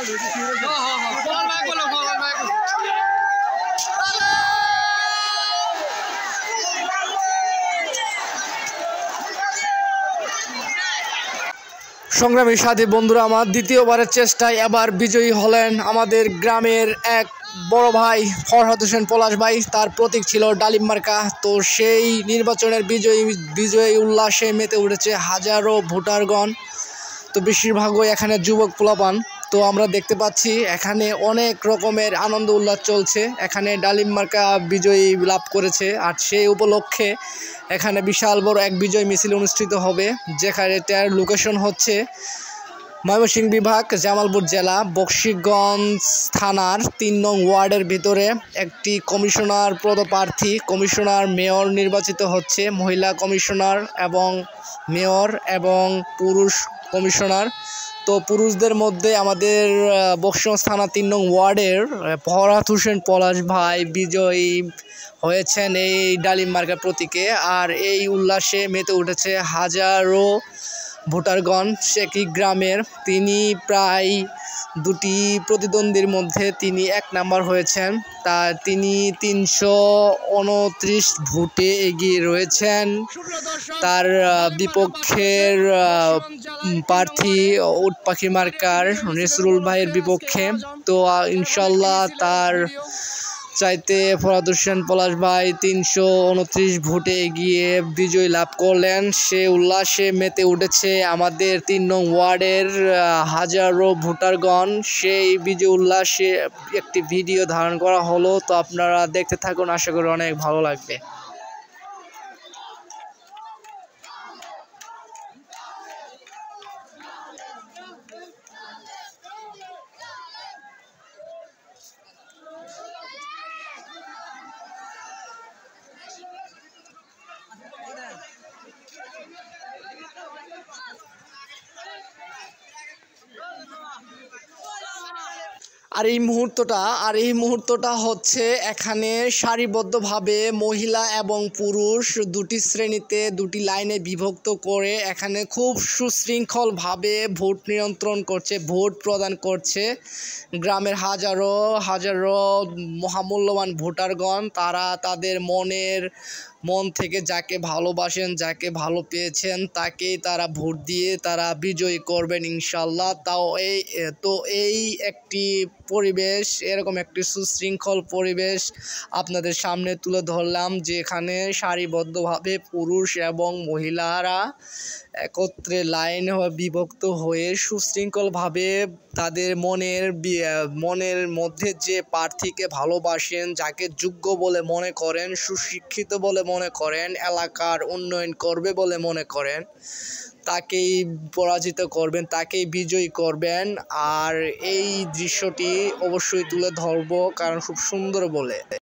সংগ্রামী সাথী বন্ধুরা, আমার দ্বিতীয়বারের চেষ্টায় এবার বিজয়ী হলেন আমাদের গ্রামের এক বড় ভাই ফরহাদ হোসেন পলাশ ভাই। তার প্রতীক ছিল ডালিম মার্কা। তো সেই নির্বাচনের বিজয়ী উল্লাসে মেতে উঠেছে হাজারো ভোটারগণ। তো বেশিরভাগই এখানে যুবক পোলাপান। তো আমরা দেখতে পাচ্ছি এখানে অনেক রকমের আনন্দ উল্লাস চলছে। এখানে ডালিম মার্কা বিজয়ী লাভ করেছে, আর সেই উপলক্ষে এখানে বিশাল বড় এক বিজয় মিছিল অনুষ্ঠিত হবে, যেখানটার লোকেশন হচ্ছে ময়মনসিংহ বিভাগ, জামালপুর জেলা, বকশীগঞ্জ থানার ৩ নং ওয়ার্ডের ভিতরে একটি কমিশনার পদপ্রার্থী কমিশনার মেয়র নির্বাচিত হচ্ছে। মহিলা কমিশনার এবং মেয়র এবং পুরুষ কমিশনার। তো পুরুষদের মধ্যে আমাদের বকশীগঞ্জ থানা ৩ নং ওয়ার্ডের ফরহাদ হোসেন পলাশ ভাই বিজয়ী হয়েছেন এই ডালিম মার্কা প্রতীকে। আর এই উল্লাসে মেতে উঠেছে হাজারো ভোটারগণ। সেকি গ্রামের তিনি প্রায় দুটি প্রতিদ্বন্দ্বীর মধ্যে তিনি ১ নাম্বার হয়েছেন। তিনি ৩২৯ ভোটে এগিয়ে রয়েছেন তার বিপক্ষের প্রার্থী উট পাখি মার্কার নেসরুল ভাইয়ের বিপক্ষে। তো ইনশাল্লাহ তার চাইতে ফরহাদ হোসেন পলাশ ভাই ৩২৯ ভোটে এগিয়ে বিজয় লাভ করলেন। সে উল্লাসে মেতে উঠেছে আমাদের ৩ নং ওয়ার্ডের হাজারো ভোটারগণ। সেই বিজয় উল্লাসে একটি ভিডিও ধারণ করা হলো। তো আপনারা দেখতে থাকুন, আশা করি অনেক ভালো লাগবে। আর এই মুহূর্তটা হচ্ছে এখানে সারিবদ্ধভাবে মহিলা এবং পুরুষ দুটি শ্রেণীতে দুটি লাইনে বিভক্ত করে এখানে খুব সুশৃঙ্খলভাবে ভোট নিয়ন্ত্রণ করছে, ভোট প্রদান করছে গ্রামের হাজারো মহামূল্যবান ভোটারগণ। তারা তাদের মন থেকে যাকে ভালোবাসেন, যাকে ভালো পেয়েছেন, তাকেই তারা ভোট দিয়ে তারা বিজয়ী করবেন ইনশাল্লাহ। এই একটি পরিবেশ, এরকম একটি সুশৃঙ্খল পরিবেশ আপনাদের সামনে তুলে ধরলাম, যেখানে সারিবদ্ধভাবে পুরুষ এবং মহিলারা একত্রে লাইন বিভক্ত হয়ে সুশৃঙ্খলভাবে তাদের মনের মধ্যে যে প্রার্থীকে ভালোবাসেন, যাকে যোগ্য বলে মনে করেন, সুশিক্ষিত বলে মনে করেন, এলাকার উন্নয়ন করবে বলে মনে করেন, তাকেই পরাজিত করবেন, তাকেই বিজয়ী করবেন। আর এই দৃশ্যটি অবশ্যই তুলে ধরবো, কারণ খুব সুন্দর বলে।